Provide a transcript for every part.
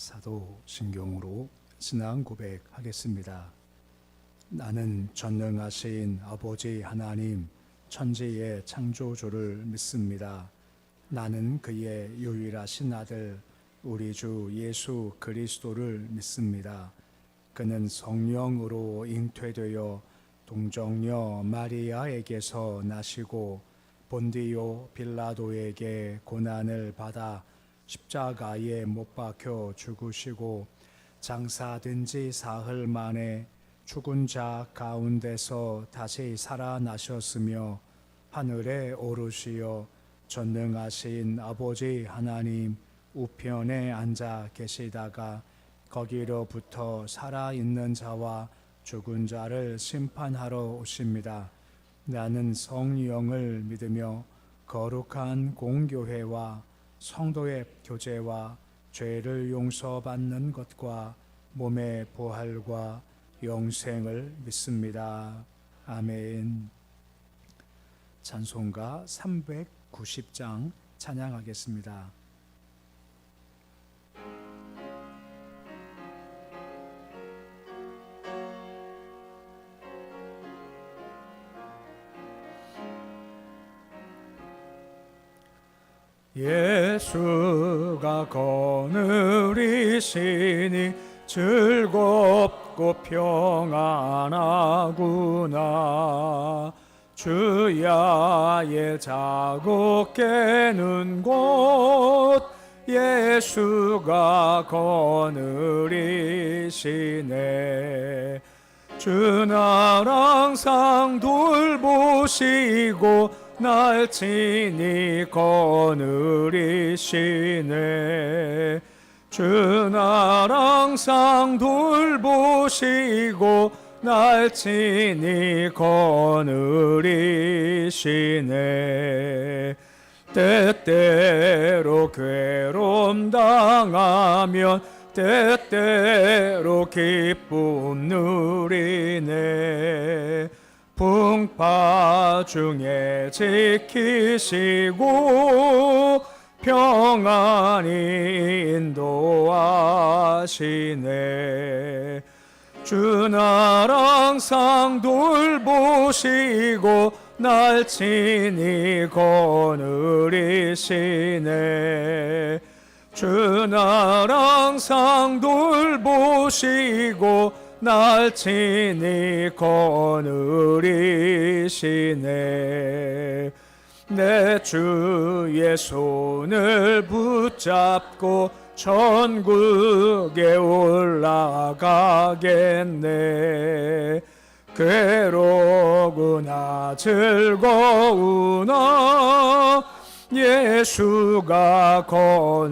사도신경으로 신앙 고백하겠습니다. 나는 전능하신 아버지 하나님, 천지의 창조주를 믿습니다. 나는 그의 유일하신 아들, 우리 주 예수 그리스도를 믿습니다. 그는 성령으로 잉태되어 동정녀 마리아에게서 나시고 본디오 빌라도에게 고난을 받아 십자가에 못 박혀 죽으시고 장사된 지 사흘 만에 죽은 자 가운데서 다시 살아나셨으며 하늘에 오르시어 전능하신 아버지 하나님 우편에 앉아 계시다가 거기로부터 살아있는 자와 죽은 자를 심판하러 오십니다. 나는 성령을 믿으며 거룩한 공교회와 성도의 교제와 죄를 용서받는 것과 몸의 부활과 영생을 믿습니다. 아멘. 찬송가 390장 찬양하겠습니다. 예수가 거느리시니 즐겁고 평안하구나. 주야의 자국 깨는 곳 예수가 거느리시네. 주 날 항상 돌보시고 날 친히 거느리시네. 주 날 항상 돌보시고 날 친히 거느리시네. 때때로 괴로움 당하면 때때로 기쁨 누리네. 풍파 중에 지키시고 평안히 인도하시네. 주 날 항상 돌보시고 날 친히 거느리시네. 주 날 항상 돌보시고 날 친히 거느리시네. 내 주의 손을 붙잡고 천국에 올라가겠네. 괴로구나 즐거우나 예수가 거느리시네.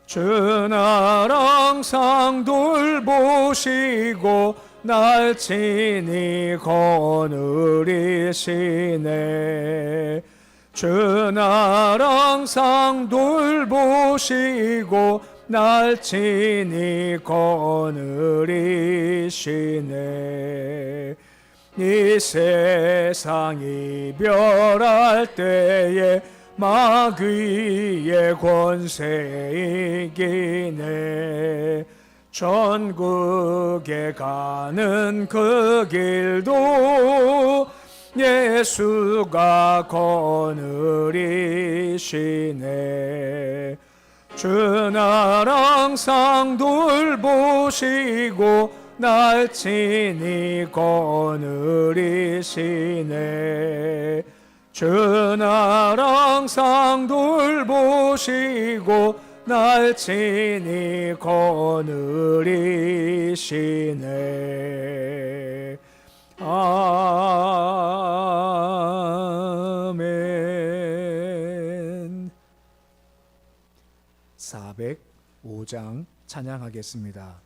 주 날 항상 돌보시고 날 친히 거느리시네. 주 날 항상 돌보시고 날 친히 거느리시네. 이 세상 이별할 때에 마귀의 권세 이기네. 천국에 가는 그 길도 예수가 거느리시네. 주 날 항상 돌보시고 날 친히 거느리시네. 주 날 항상 돌보시고 날 친히 거느리시네. 아멘. 405장 찬양하겠습니다.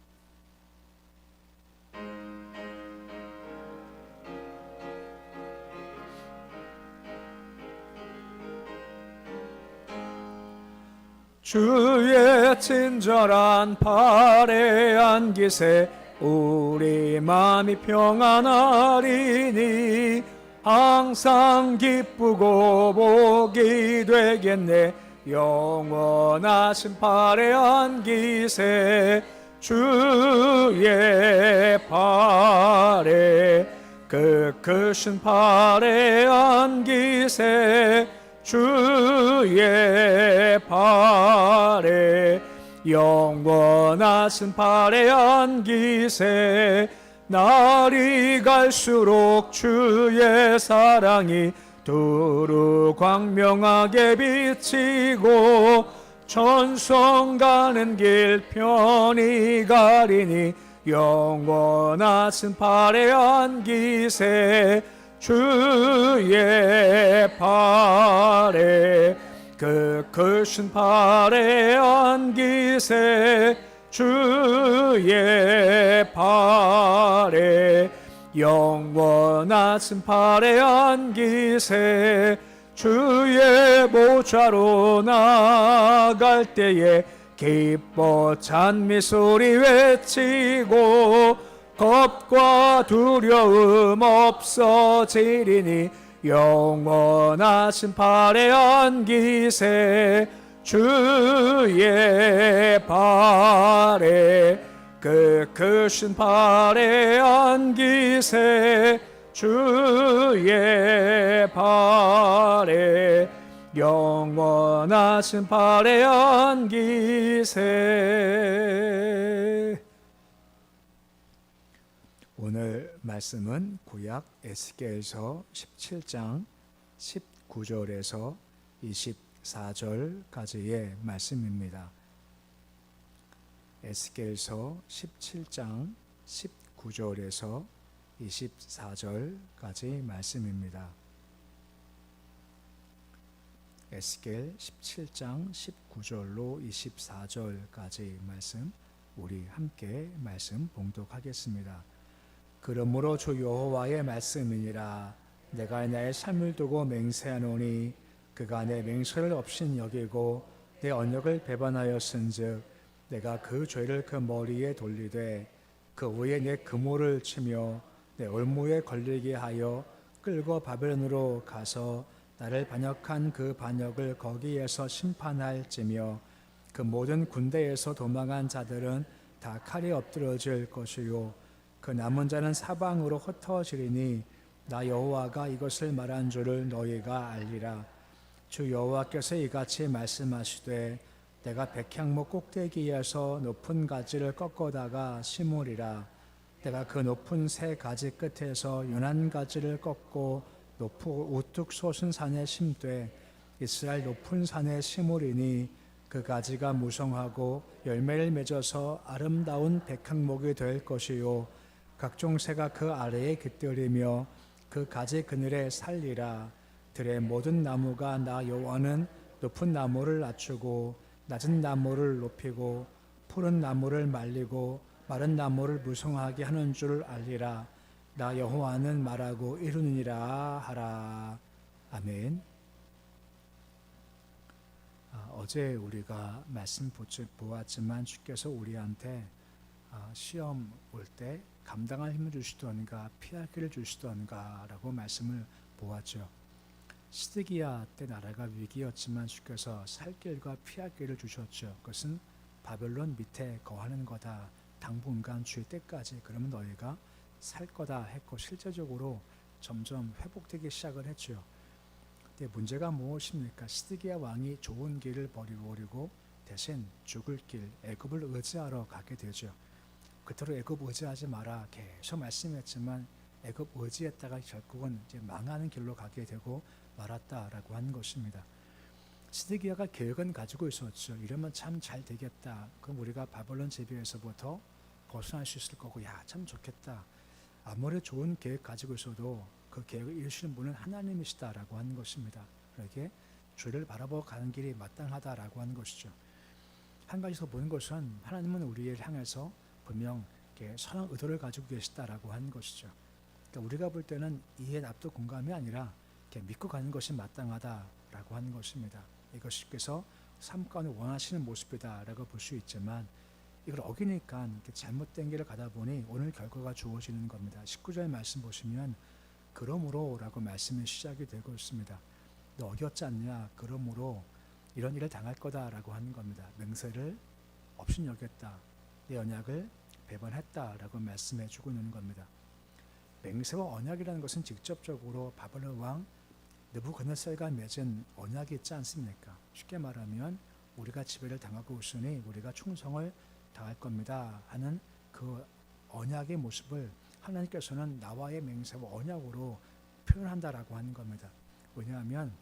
주의 친절한 팔에 안기세 우리 마음이 평안하리니 항상 기쁘고 복이 되겠네. 영원하신 팔에 안기세 주의 팔에 그 크신 팔에 안기세 주의 팔에 영원하신 팔에 안기세 날이 갈수록 주의 사랑이 두루 광명하게 비치고 전성 가는 길 편히 가리니 영원하신 팔에 안기세 주의 팔에 그 크신 팔에 안기세 주의 팔에 영원하신 팔에 안기세 주의 보좌로 나갈 때에 기뻐 찬미 소리 외치고 겁과 두려움 없어지리니 영원하신 팔에 안기세 주의 팔에 그 크신 팔에 안기세 주의 팔에 영원하신 팔에 안기세. 오늘 말씀은 구약 에스겔서 17장 19절에서 24절까지의 말씀입니다. 에스겔서 17장 19절에서 24절까지 말씀입니다. 에스겔 17장 19절로 24절까지 말씀 우리 함께 말씀 봉독하겠습니다. 그러므로 주 여호와의 말씀이니라. 내가 나의 삶을 두고 맹세하노니 그가 내 맹세를 없인 여기고 내 언약을 배반하였은즉 내가 그 죄를 그 머리에 돌리되 그 위에 내 금오를 치며 내 올무에 걸리게 하여 끌고 바벨론으로 가서 나를 반역한 그 반역을 거기에서 심판할지며 그 모든 군대에서 도망한 자들은 다 칼에 엎드러질 것이요 그 남은 자는 사방으로 흩어지리니 나 여호와가 이것을 말한 줄을 너희가 알리라. 주 여호와께서 이같이 말씀하시되 내가 백향목 꼭대기에서 높은 가지를 꺾어다가 심으리라. 내가 그 높은 새 가지 끝에서 연한 가지를 꺾고 높고 우뚝 솟은 산에 심되 이스라엘 높은 산에 심으리니 그 가지가 무성하고 열매를 맺어서 아름다운 백향목이 될 것이요 각종 새가 그 아래에 깃들이며 그 가지 그늘에 살리라. 들의 모든 나무가 나 여호와는 높은 나무를 낮추고 낮은 나무를 높이고 푸른 나무를 말리고 마른 나무를 무성하게 하는 줄 알리라. 나 여호와는 말하고 이루느니라 하라. 아멘. 어제 우리가 말씀 보았지만 주께서 우리한테 시험 올 때 감당할 힘을 주시던가 피할 길을 주시던가 라고 말씀을 보았죠. 시드기야 때 나라가 위기였지만 주께서 살 길과 피할 길을 주셨죠. 그것은 바벨론 밑에 거하는 거다. 당분간 주의 때까지 그러면 너희가 살 거다 했고 실제적으로 점점 회복되기 시작을 했죠. 근데 문제가 무엇입니까? 시드기야 왕이 좋은 길을 버리고 대신 죽을 길 애굽을 의지하러 가게 되죠. 그토록 애굽 의지하지 마라 계속 말씀했지만 애굽 의지했다가 결국은 이제 망하는 길로 가게 되고 말았다라고 하는 것입니다. 시드기야가 계획은 가지고 있었죠. 이러면 참 잘 되겠다. 그럼 우리가 바벨론 제비에서부터 벗어날 수 있을 거고 야 참 좋겠다. 아무리 좋은 계획 가지고 있어도 그 계획을 이루시는 분은 하나님이시다라고 하는 것입니다. 그러기에 주를 바라보고 가는 길이 마땅하다라고 하는 것이죠. 한 가지서 보는 것은 하나님은 우리를 향해서 분명 선한 의도를 가지고 계시다라고 하는 것이죠. 그러니까 우리가 볼 때는 이해 납득 공감이 아니라 믿고 가는 것이 마땅하다라고 하는 것입니다. 이것이 께서 삶 가운데 원하시는 모습이다라고 볼 수 있지만 이걸 어기니까 잘못된 길을 가다 보니 오늘 결과가 주어지는 겁니다. 19절 말씀 보시면 그러므로 라고 말씀이 시작이 되고 있습니다. 너 어겼지 않냐? 그러므로 이런 일을 당할 거다라고 하는 겁니다. 맹세를 업신여겼다. 내 언약을 배반했다라고 말씀해 주고 있는 겁니다. 맹세와 언약이라는 것은 직접적으로 바벨론 왕 느부갓네살과 맺은 언약이 있지 않습니까? 쉽게 말하면 우리가 지배를 당하고 있으니 우리가 충성을 다할 겁니다 하는 그 언약의 모습을 하나님께서는 나와의 맹세와 언약으로 표현한다라고 하는 겁니다. 왜냐하면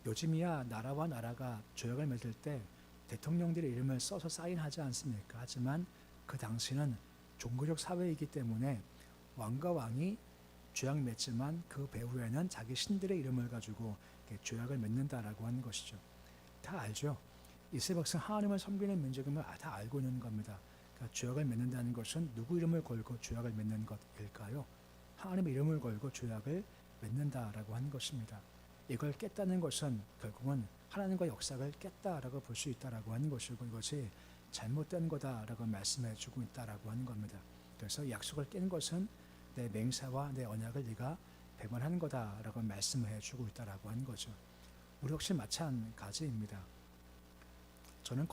요즘이야 나라와 나라가 조약을 맺을 때 대통령들의 이름을 써서 사인하지 않습니까? 하지만 그 당시는 종교적 사회이기 때문에 왕과 왕이 조약 맺지만 그 배후에는 자기 신들의 이름을 가지고 조약을 맺는다라고 하는 것이죠. 다 알죠? 이스라엘 백성 하나님을 섬기는 민족임을 다 알고 있는 겁니다. 그러니까 조약을 맺는다는 것은 누구 이름을 걸고 조약을 맺는 것일까요? 하나님의 이름을 걸고 조약을 맺는다라고 하는 것입니다. 이걸 깼다는 것은 결국은 하나님과 역사를 깼다라고 볼 수 있다라고 하는 것이고 이것이 잘못된 거다라고 말씀해 주고 있다라고 하는 겁니다. 그래서 약속을 깬 것은 내 맹세와 내 언약을 네가 배반하는 거다라고 말씀해 주고 있다라고 하는 거죠. 우리 역시 마찬가지입니다. 저는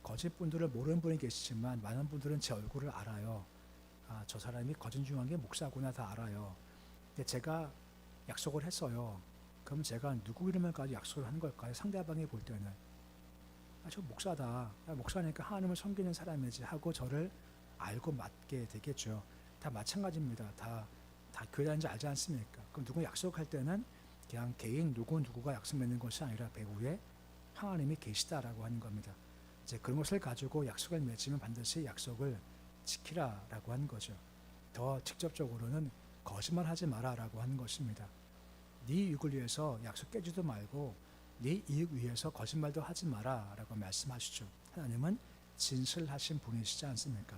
거짓분들을 모르는 분이 계시지만 많은 분들은 제 얼굴을 알아요. 아, 저 사람이 거짓 중한 게 목사구나 다 알아요. 근데 제가 약속을 했어요. 그럼 제가 누구 이름을 가지고 약속을 하는 걸까요? 상대방이 볼 때는 아, 저 목사다. 아, 목사니까 하나님을 섬기는 사람이지 하고 저를 알고 맡게 되겠죠. 다 마찬가지입니다. 다 교회 다니는지 알지 않습니까? 그럼 누구 약속할 때는 그냥 개인 누구가 약속 맺는 것이 아니라 배후에 하나님이 계시다라고 하는 겁니다. 이제 그런 것을 가지고 약속을 맺으면 반드시 약속을 지키라라고 하는 거죠. 더 직접적으로는 거짓말하지 마라라고 하는 것입니다. 네 이익을 위해서 약속 깨지도 말고 네 이익 위해서 거짓말도 하지 마라라고 말씀하시죠. 하나님은 진실하신 분이시지 않습니까?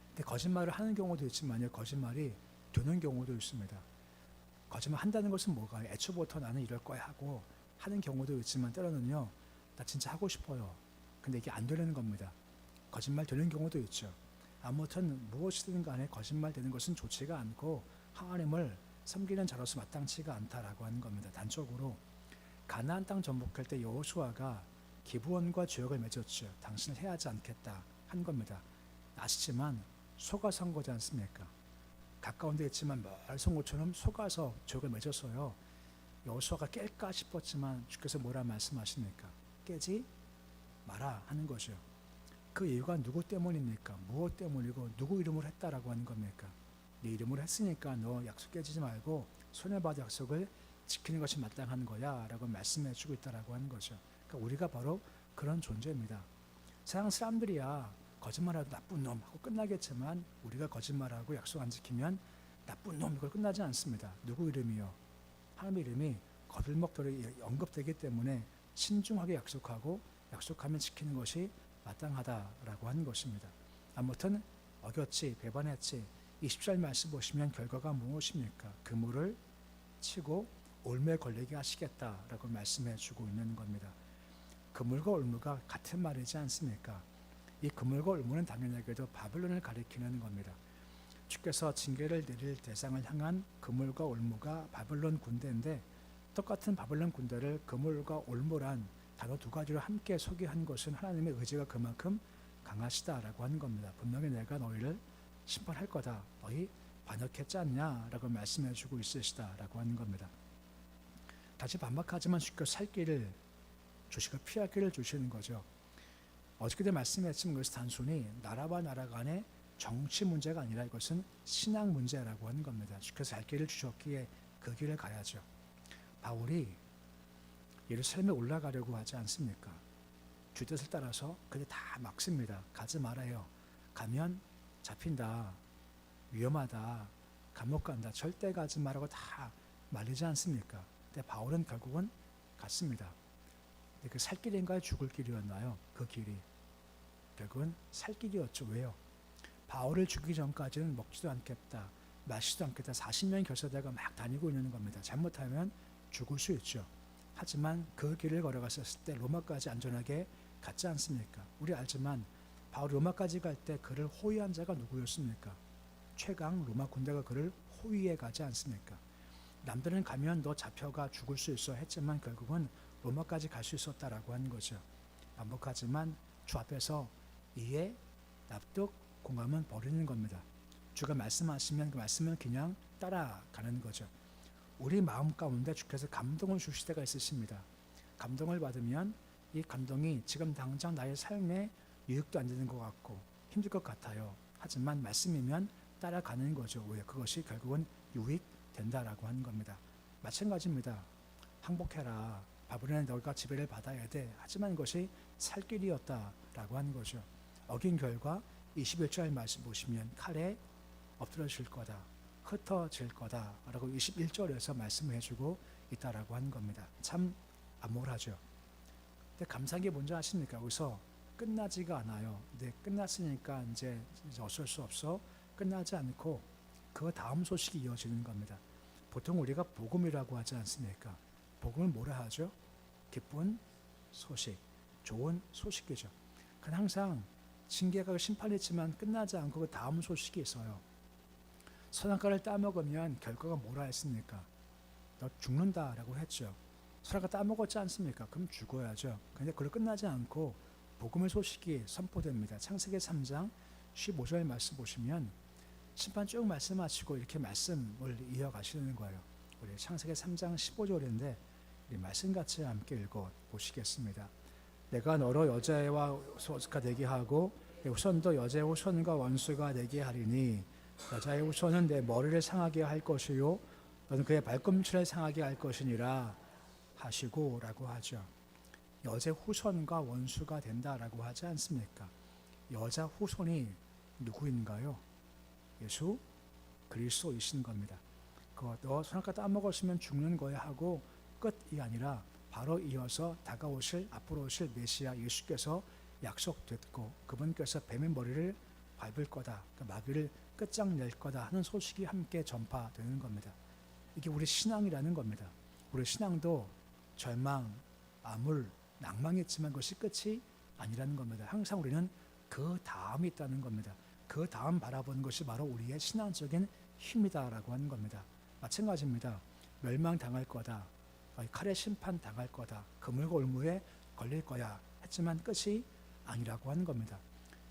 근데 거짓말을 하는 경우도 있지만요, 거짓말이 되는 경우도 있습니다. 거짓말 한다는 것은 뭐가 애초부터 나는 이럴 거야 하고 하는 경우도 있지만 때로는요, 나 진짜 하고 싶어요. 근데 이게 안 되는 겁니다. 거짓말 되는 경우도 있죠. 아무튼 무엇이든 간에 거짓말 되는 것은 좋지가 않고 하나님을 섬기는 자로서 마땅치가 않다라고 하는 겁니다. 단적으로 가나안 땅 정복할 때 여호수아가 기브온과 조약을 맺었죠. 당신을 해하지 않겠다 한 겁니다. 아시지만 속아선 거지 않습니까? 가까운 데 있지만 멀성 곳처럼 속아서 조약을 맺었어요. 여호수아가 깰까 싶었지만 주께서 뭐라 말씀하십니까? 깨지 마라 하는 거죠. 그 이유가 누구 때문입니까? 무엇 때문이고 누구 이름으로 했다라고 하는 겁니까? 네 이름으로 했으니까 너 약속 깨지지 말고 손해받은 약속을 지키는 것이 마땅한 거야 라고 말씀해 주고 있다라고 하는 거죠. 그러니까 우리가 바로 그런 존재입니다. 세상 사람들이야 거짓말하고 나쁜 놈 하고 끝나겠지만 우리가 거짓말하고 약속 안 지키면 나쁜 놈 이걸 끝나지 않습니다. 누구 이름이요? 하나님의 이름이 거들먹거리 언급되기 때문에 신중하게 약속하고 약속하면 지키는 것이 마땅하다라고 하는 것입니다. 아무튼 어겼지 배반했지 20절 말씀 보시면 결과가 무엇입니까? 그물을 치고 올무에 걸리게 하시겠다라고 말씀해 주고 있는 겁니다. 그물과 올무가 같은 말이지 않습니까? 이 그물과 올무는 당연하게도 바벨론을 가리키는 겁니다. 주께서 징계를 내릴 대상을 향한 그물과 올무가 바벨론 군대인데 똑같은 바벨론 군대를 그물과 올무란 단어 두 가지로 함께 소개한 것은 하나님의 의지가 그만큼 강하시다라고 하는 겁니다. 분명히 내가 너희를 심판할 거다. 너희 반역했지 않냐라고 말씀해 주고 있으시다라고 하는 겁니다. 다시 반박하지만 주께서 살 길을 주시고 피할 길을 주시는 거죠. 어저께도 말씀했지만 그것이 단순히 나라와 나라 간의 정치 문제가 아니라 이것은 신앙 문제라고 하는 겁니다. 주께서 살 길을 주셨기에 그 길을 가야죠. 바울이 예루살렘에 올라가려고 하지 않습니까? 주 뜻을 따라서 근데 다 막습니다. 가지 말아요. 가면 잡힌다. 위험하다. 감옥 간다. 절대 가지 말라고 다 말리지 않습니까? 근데 바울은 결국은 갔습니다. 근데 그 살 길인가요? 죽을 길이었나요? 그 길이. 결국은 살 길이었죠. 왜요? 바울을 죽이기 전까지는 먹지도 않겠다. 마시지도 않겠다. 40년 결사대가 막 다니고 있는 겁니다. 잘못하면 죽을 수 있죠. 하지만 그 길을 걸어갔었을 때 로마까지 안전하게 갔지 않습니까? 우리 알지만 바울이 로마까지 갈 때 그를 호위한 자가 누구였습니까? 최강 로마 군대가 그를 호위해 가지 않습니까? 남들은 가면 너 잡혀가 죽을 수 있어 했지만 결국은 로마까지 갈 수 있었다라고 하는 거죠. 반복하지만 주 앞에서 이해, 납득, 공감은 버리는 겁니다. 주가 말씀하시면 그 말씀은 그냥 따라가는 거죠. 우리 마음 가운데 주께서 감동을 주실 때가 있으십니다. 감동을 받으면 이 감동이 지금 당장 나의 삶에 유익도 안 되는 것 같고 힘들 것 같아요. 하지만 말씀이면 따라가는 거죠. 왜? 그것이 결국은 유익된다라고 하는 겁니다. 마찬가지입니다. 항복해라. 바벨론에 너가 지배를 받아야 돼. 하지만 그것이 살 길이었다라고 하는 거죠. 어긴 결과 21절 말씀 보시면 칼에 엎드러질 거다. 흩어질 거다. 라고 21절에서 말씀을 해주고 있다라고 하는 겁니다. 참 암울하죠. 근데 감사한 게 뭔지 아십니까? 여기서 끝나지가 않아요. 근데 끝났으니까 이제 어쩔 수 없어. 끝나지 않고 그 다음 소식이 이어지는 겁니다. 보통 우리가 복음이라고 하지 않습니까? 복음을 뭐라 하죠? 기쁜 소식, 좋은 소식이죠. 그건 항상 징계가 심판이지만 끝나지 않고 그 다음 소식이 있어요. 선악과를 따먹으면 결과가 뭐라 했습니까? 너 죽는다라고 했죠. 선악과 따먹었지 않습니까? 그럼 죽어야죠. 그런데 그걸 끝나지 않고 복음의 소식이 선포됩니다. 창세기 3장 15절 말씀 보시면 심판 쭉 말씀하시고 이렇게 말씀을 이어가시는 거예요. 우리 창세기 3장 15절인데 우리 말씀 같이 함께 읽어 보시겠습니다. 내가 너로 여자애와 소수가 되게 하고 후손도 여자의 후손과 원수가 되게 하리니 여자의 후손은 내 머리를 상하게 할 것이요 너는 그의 발꿈치를 상하게 할 것이니라 하시고 라고 하죠. 여자 후손과 원수가 된다라고 하지 않습니까? 여자 후손이 누구인가요? 예수 그리스도이신 겁니다. 너 선악과 따먹었으면 죽는 거야 하고 끝이 아니라 바로 이어서 다가오실 앞으로 오실 메시아 예수께서 약속됐고 그분께서 뱀의 머리를 밟을 거다. 그 마귀를 끝장낼 거다 하는 소식이 함께 전파되는 겁니다. 이게 우리 신앙이라는 겁니다. 우리 신앙도 절망, 암울, 낭망이 있지만 그것이 끝이 아니라는 겁니다. 항상 우리는 그 다음이 있다는 겁니다. 그 다음 바라보는 것이 바로 우리의 신앙적인 힘이다라고 하는 겁니다. 마찬가지입니다. 멸망당할 거다. 칼에 심판 당할 거다. 그물과 올무에 걸릴 거야. 했지만 끝이 아니라고 하는 겁니다.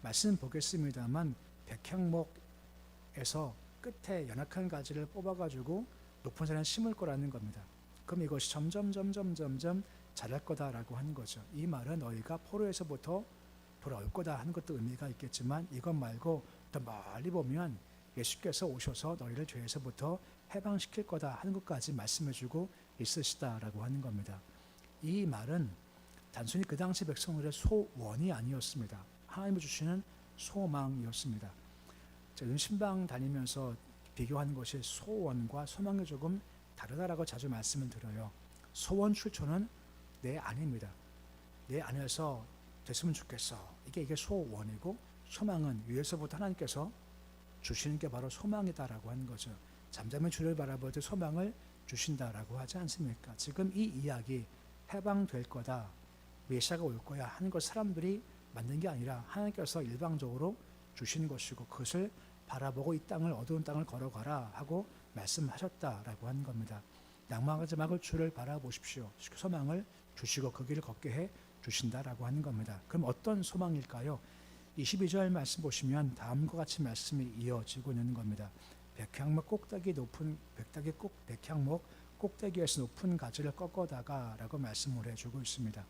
말씀 보겠습니다만 백향목에서 끝에 연약한 가지를 뽑아가지고 높은 산에 심을 거라는 겁니다. 그럼 이것이 점점 자랄 거다라고 하는 거죠. 이 말은 너희가 포로에서부터 돌아올 거다 하는 것도 의미가 있겠지만 이것 말고 더 멀리 보면 예수께서 오셔서 너희를 죄에서부터 해방시킬 거다 하는 것까지 말씀해주고 있으시다라고 하는 겁니다. 이 말은 단순히 그 당시 백성들의 소원이 아니었습니다. 하나님이 주시는 소망이었습니다. 제가 신방 다니면서 비교하는 것이 소원과 소망이 조금 다르다라고 자주 말씀을 드려요. 소원 출처는 내 안입니다. 내 안에서 됐으면 좋겠어. 이게 소원이고 소망은 위에서부터 하나님께서 주시는 게 바로 소망이다라고 하는 거죠. 잠잠히 주를 바라볼 때 소망을 주신다라고 하지 않습니까? 지금 이 이야기 해방될 거다. 메시아가 올 거야 하는 것 사람들이 만든 게 아니라 하나님께서 일방적으로 주신 것이고 그것을 바라보고 이 땅을 어두운 땅을 걸어가라 하고 말씀하셨다라고 하는 겁니다. 낭망하지 말고 주를 바라보십시오. 소망을 주시고 그 길을 걷게 해 주신다라고 하는 겁니다. 그럼 어떤 소망일까요? 22절 말씀 보시면 다음과 같이 말씀이 이어지고 있는 겁니다. 백향목 꼭대기에서 높은 가지를 꺾어다가 라고 말씀을 해주고 있습니다.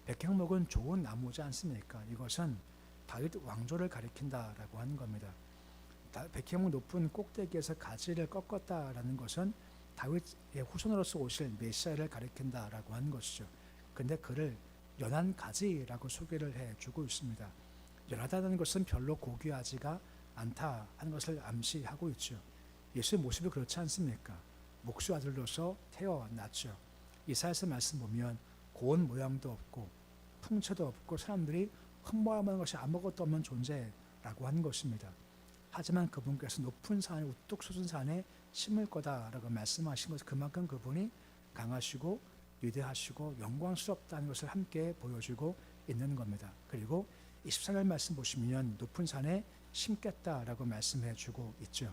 백향목은 좋은 나무지 않습니까? 이것은 다윗 왕조를 가리킨다라고 하는 겁니다. 백향목 높은 꼭대기에서 가지를 꺾었다라는 것은 다윗의 후손으로서 오실 메시아를 가리킨다라고 하는 것이죠. 근데 그를 연한 가지라고 소개를 해주고 있습니다. 연하다는 것은 별로 고귀하지가 않다 하는 것을 암시하고 있죠. 예수의 모습이 그렇지 않습니까? 목수 아들로서 태어났죠. 이사야서 말씀 보면 고운 모양도 없고 풍채도 없고 사람들이 흠모하는 것이 아무것도 없는 존재라고 하는 것입니다. 하지만 그분께서 높은 산에 우뚝 솟은 산에 심을 거다라고 말씀하신 것은 그만큼 그분이 강하시고 위대하시고 영광스럽다는 것을 함께 보여주고 있는 겁니다. 그리고 24절 말씀 보시면 높은 산에 심겠다라고 말씀해 주고 있죠.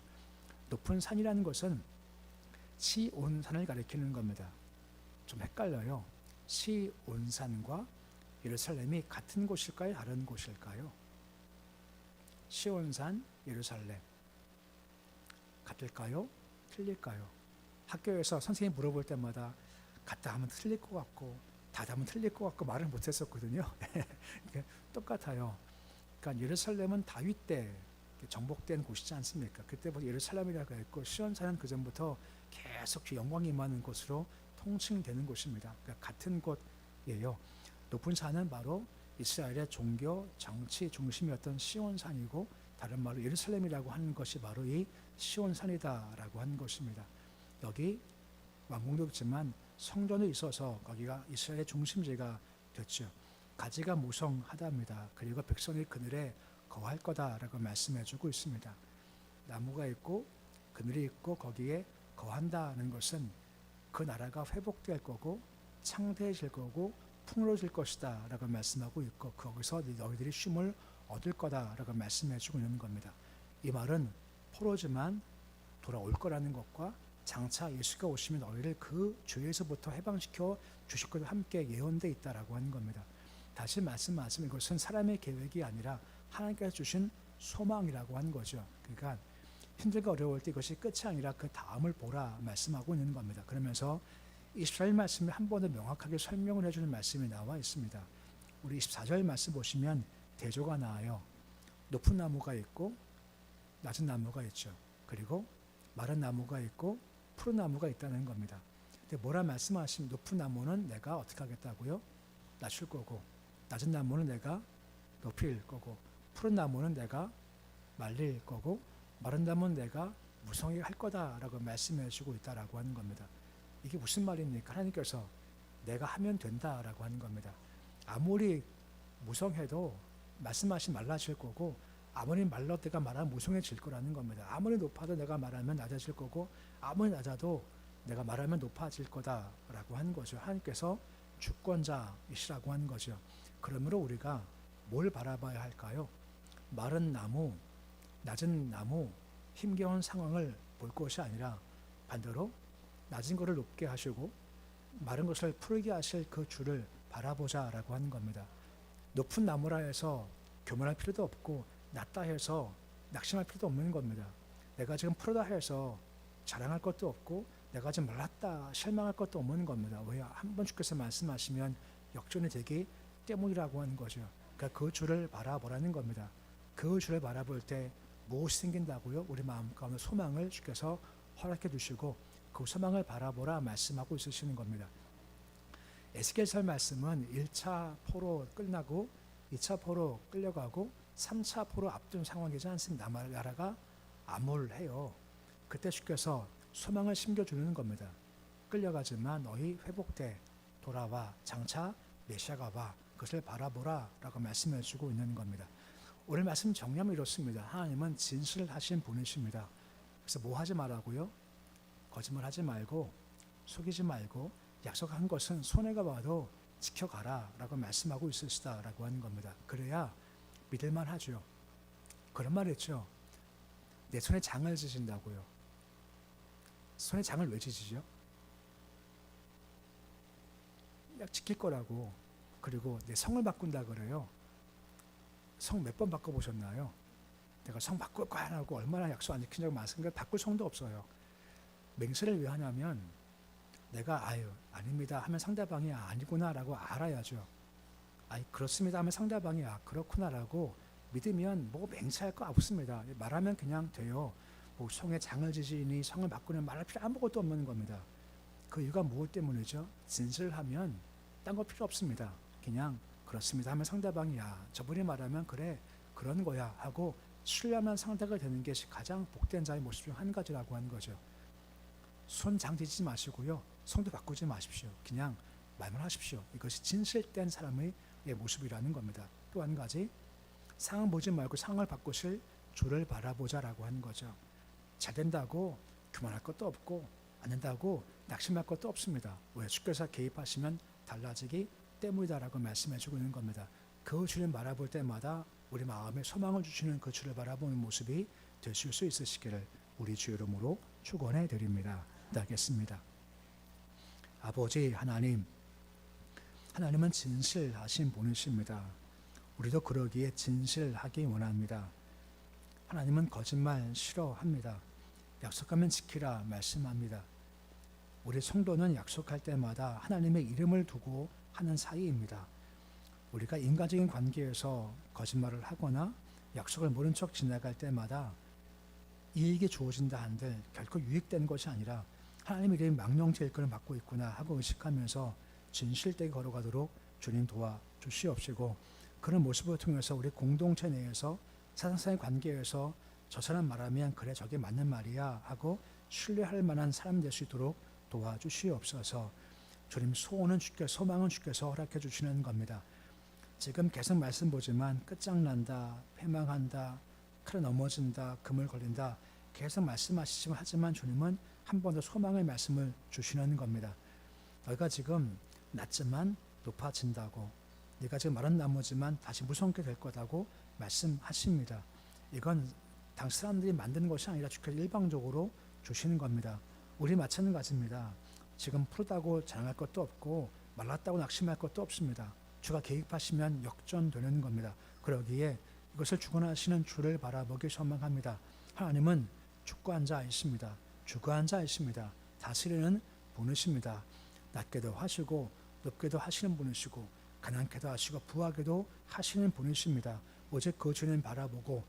높은 산이라는 것은 시온산을 가리키는 겁니다. 좀 헷갈려요. 시온산과 예루살렘이 같은 곳일까요? 다른 곳일까요? 시온산, 예루살렘 같을까요? 틀릴까요? 학교에서 선생님이 물어볼 때마다 같다 하면 틀릴 것 같고 다다 하면 틀릴 것 같고 말을 못했었거든요. 똑같아요. 그러니까 예루살렘은 다윗 때 정복된 곳이지 않습니까? 그때부터 예루살렘이라고 했고 시온산은 그 전부터 계속 영광이 임하는 곳으로 통칭되는 곳입니다. 그러니까 같은 곳이에요. 높은 산은 바로 이스라엘의 종교, 정치 중심이었던 시온산이고 다른 말로 예루살렘이라고 하는 것이 바로 이 시온산이다라고 하는 것입니다. 여기 왕궁도 있지만 성전이 있어서 거기가 이스라엘의 중심지가 됐죠. 가지가 무성하답니다. 그리고 백성이 그늘에 거할 거다라고 말씀해주고 있습니다. 나무가 있고 그늘이 있고 거기에 거한다는 것은 그 나라가 회복될 거고 창대해질 거고 풍요로워질 것이다 라고 말씀하고 있고 거기서 너희들이 쉼을 얻을 거다 라고 말씀해주고 있는 겁니다. 이 말은 포로지만 돌아올 거라는 것과 장차 예수가 오시면 너희를 그 죄에서부터 해방시켜 주실 것과 함께 예언되어 있다라고 하는 겁니다. 다시 말씀하시면 이것은 사람의 계획이 아니라 하나님께서 주신 소망이라고 하는 거죠. 그러니까 힘들고 어려울 때 이것이 끝이 아니라 그 다음을 보라 말씀하고 있는 겁니다. 그러면서 24절 말씀을 한 번 더 명확하게 설명을 해주는 말씀이 나와 있습니다. 우리 24절 말씀 보시면 대조가 나와요. 높은 나무가 있고 낮은 나무가 있죠. 그리고 마른 나무가 있고 푸른 나무가 있다는 겁니다. 근데 뭐라 말씀하시면 높은 나무는 내가 어떻게 하겠다고요? 낮출 거고 낮은 나무는 내가 높일 거고 푸른 나무는 내가 말릴 거고 마른 나무는 내가 무성하게 할 거다라고 말씀해 주고 있다라고 하는 겁니다. 이게 무슨 말입니까? 하나님께서 내가 하면 된다라고 하는 겁니다. 아무리 무성해도 말씀하신 말라질 거고 아무리 말라 내가 말하면 무성해질 거라는 겁니다. 아무리 높아도 내가 말하면 낮아질 거고 아무리 낮아도 내가 말하면 높아질 거다라고 하는 거죠. 하나님께서 주권자이시라고 하는 거죠. 그러므로 우리가 뭘 바라봐야 할까요? 마른 나무, 낮은 나무, 힘겨운 상황을 볼 것이 아니라 반대로 낮은 것을 높게 하시고 마른 것을 푸르게 하실 그 주를 바라보자라고 하는 겁니다. 높은 나무라 해서 교만할 필요도 없고 낮다 해서 낙심할 필요도 없는 겁니다. 내가 지금 푸르다 해서 자랑할 것도 없고 내가 지금 말랐다 실망할 것도 없는 겁니다. 왜? 한번 주께서 말씀하시면 역전이 되기 때문이라고 하는 거죠. 그러니까 그 주를 바라보라는 겁니다. 그 주를 바라볼 때 무엇이 생긴다고요? 우리 마음 가운데 소망을 주께서 허락해 주시고 그 소망을 바라보라 말씀하고 있으시는 겁니다. 에스겔서 말씀은 1차 포로 끝나고 2차 포로 끌려가고 3차 포로 앞둔 상황이지 않습니다. 나라가 암울해요. 그때 주께서 소망을 심겨주는 겁니다. 끌려가지만 너희 회복돼 돌아와 장차 메시아가 와 그것을 바라보라 라고 말씀해 주고 있는 겁니다. 오늘 말씀 정리하면 이렇습니다. 하나님은 진실을 하신 분이십니다. 그래서 뭐 하지 말라고요? 거짓말 하지 말고 속이지 말고 약속한 것은 손해가 봐도 지켜가라 라고 말씀하고 있으시다 라고 하는 겁니다. 그래야 믿을만 하죠. 그런 말 있죠. 내 손에 장을 지신다고요. 손에 장을 왜 지시죠? 약 지킬 거라고. 그리고 내 성을 바꾼다 그래요. 성 몇 번 바꿔보셨나요? 내가 성 바꿀 거야 하고 얼마나 약속 안 지킨 적 많습니까? 바꿀 성도 없어요. 맹세를 왜 하냐면 내가 아닙니다 하면 상대방이 아니구나라고 알아야죠. 그렇습니다 하면 상대방이 그렇구나라고 믿으면 뭐 맹세할 거 없습니다. 말하면 그냥 돼요. 뭐 성에 장을 지지니 성을 바꾸는 말할 필요 아무것도 없는 겁니다. 그 이유가 무엇 때문이죠? 진실하면 딴 거 필요 없습니다. 그냥 그렇습니다 하면 상대방이 저분이 말하면 그래 그런 거야 하고 신뢰하는 상대가 되는 것이 가장 복된 자의 모습 중 한 가지라고 하는 거죠. 손 장 지지 마시고요. 성도 바꾸지 마십시오. 그냥 말만 하십시오. 이것이 진실된 사람의 모습이라는 겁니다. 또 한 가지 상황 보지 말고 상황을 바꾸실 주를 바라보자라고 하는 거죠. 잘 된다고 교만할 것도 없고 안 된다고 낙심할 것도 없습니다. 왜? 주께서 개입하시면 달라지기 때문이다라고 말씀해주고 있는 겁니다. 그 주를 바라볼 때마다 우리 마음에 소망을 주시는 그 주를 바라보는 모습이 되실 수 있으시기를 우리 주 이름으로 축원해 드립니다. 기도하겠습니다. 아버지 하나님, 하나님은 진실하신 분이십니다. 우리도 그러기에 진실하기 원합니다. 하나님은 거짓말 싫어합니다. 약속하면 지키라 말씀합니다. 우리 성도는 약속할 때마다 하나님의 이름을 두고 하는 사이입니다. 우리가 인간적인 관계에서 거짓말을 하거나 약속을 모른 척 지나갈 때마다 이익이 주어진다 한들 결코 유익된 것이 아니라 하나님의 이름이 망령죄일 것을 맡고 있구나 하고 의식하면서 진실되게 걸어가도록 주님 도와주시옵시고, 그런 모습을 통해서 우리 공동체 내에서 사람과의 관계에서 저 사람 말하면 그래 저게 맞는 말이야 하고 신뢰할 만한 사람 될 수 있도록 도와주시옵소서. 주님 소원은 주께서, 소망은 주께서 허락해 주시는 겁니다. 지금 계속 말씀 보지만 끝장난다, 패망한다, 칼에 넘어진다, 금을 걸린다 계속 말씀하시지만, 하지만 주님은 한 번 더 소망의 말씀을 주시는 겁니다. 너희가 지금 낮지만 높아진다고, 네가 지금 마른 나무지만 다시 무성케 될 거다고 말씀하십니다. 이건 당시 사람들이 만드는 것이 아니라 주께서 일방적으로 주시는 겁니다. 우리 마찬가지입니다. 지금 푸르다고 자랑할 것도 없고 말랐다고 낙심할 것도 없습니다. 주가 개입하시면 역전되는 겁니다. 그러기에 이것을 주관하시는 주를 바라보기 소망합니다. 하나님은 주권한 자이십니다. 주관한 자이십니다. 다스리는 분이십니다. 낮게도 하시고 높게도 하시는 분이시고 가난케도 하시고 부하게도 하시는 분이십니다. 오직 그 주님 바라보고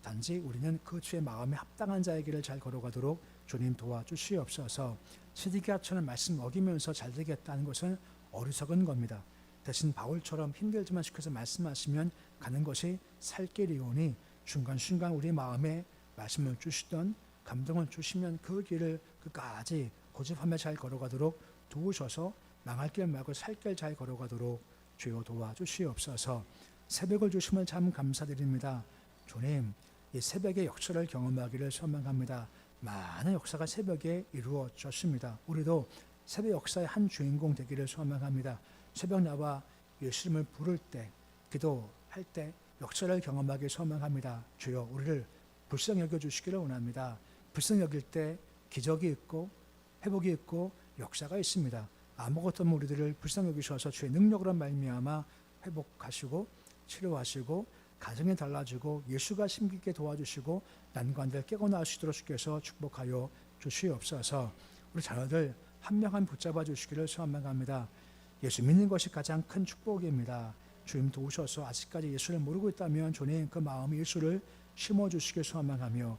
단지 우리는 그 주의 마음에 합당한 자의 길을 잘 걸어가도록 주님 도와주시옵소서. 시드기야처럼 말씀 어기면서 잘 되겠다는 것은 어리석은 겁니다. 대신 바울처럼 힘들지만 주께서 말씀하시면 가는 것이 살 길이오니 순간순간 우리 마음에 말씀을 주시던 감동을 주시면 그 길을 끝까지 고집하며 잘 걸어가도록 도우셔서 망할 길 말고 살 길 잘 걸어가도록 주여 도와주시옵소서. 새벽을 주심을 참 감사드립니다. 주님, 이 새벽의 역사를 경험하기를 소망합니다. 많은 역사가 새벽에 이루어졌습니다. 우리도 새벽 역사의 한 주인공 되기를 소망합니다. 새벽 나와 예수님을 부를 때, 기도할 때 역사를 경험하기 소망합니다. 주여 우리를 불쌍히 여겨주시기를 원합니다. 불쌍히 여길 때 기적이 있고 회복이 있고 역사가 있습니다. 아무것도 없는 우리들을 불쌍히 여기셔서 주의 능력으로 말미암아 회복하시고 치료하시고 가정이 달라지고 예수가 심기게 도와주시고 난관들 깨고 나올 수 있도록 주께서 축복하여 주시옵소서. 우리 자녀들 한 명 한 붙잡아 주시기를 소망합니다. 예수 믿는 것이 가장 큰 축복입니다. 주님 도우셔서 아직까지 예수를 모르고 있다면 주님 그 마음에 예수를 심어주시길 소망하며,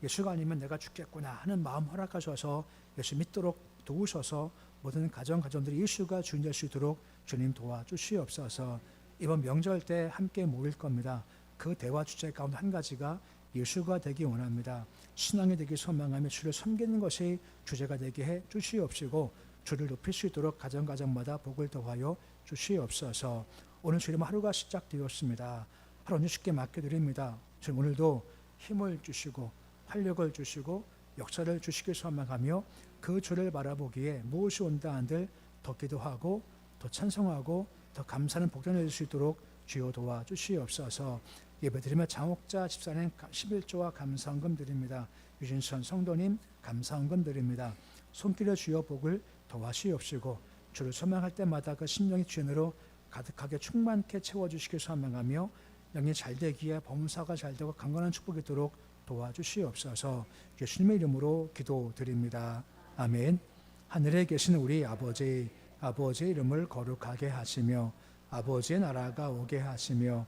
예수가 아니면 내가 죽겠구나 하는 마음 허락하셔서 예수 믿도록 도우셔서 모든 가정들이 예수가 주인 될 수 있도록 주님 도와주시옵소서. 이번 명절 때 함께 모일 겁니다. 그 대화 주제 가운데 한 가지가 예수가 되기 원합니다. 신앙이 되기 소망하며 주를 섬기는 것이 주제가 되게 해 주시옵시고 주를 높일 수 있도록 가정마다 복을 더하여 주시옵소서. 오늘 주님 하루가 시작되었습니다. 하루 쉽게 맡겨드립니다. 주님 오늘도 힘을 주시고 활력을 주시고 역사를 주시길 소망하며 그 주를 바라보기에 무엇이 온다 한들 더 기도하고 더 찬송하고 더 감사하는 복전을 낼 수 있도록 주여 도와주시옵소서. 예배드리며 장옥자 집사님 11조와 감사헌금 드립니다. 유진선 성도님 감사헌금 드립니다. 손길에 주여 복을 더하시옵시고 주를 소망할 때마다 그 심령이 주인으로 가득하게 충만케 채워주시길 소망하며 영이 잘되기에 범사가 잘되고 강건한 축복이 있도록 도와주시옵소서. 예수님의 이름으로 기도드립니다. 아멘. 하늘에 계신 우리 아버지, 아버지의 이름을 거룩하게 하시며 아버지의 나라가 오게 하시며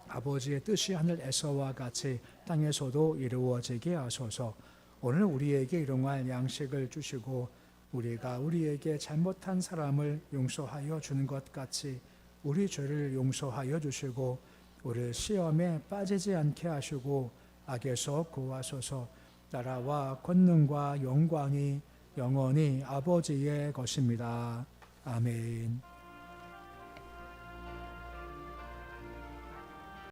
아버지의 뜻이 하늘에서와 같이 땅에서도 이루어지게 하소서. 오늘 우리에게 일용할 양식을 주시고 우리가 우리에게 잘못한 사람을 용서하여 주는 것 같이 우리 죄를 용서하여 주시고 우리를 시험에 빠지지 않게 하시고 악에서 구하소서. 나라와 권능과 영광이 영원히 아버지의 것입니다. 아멘.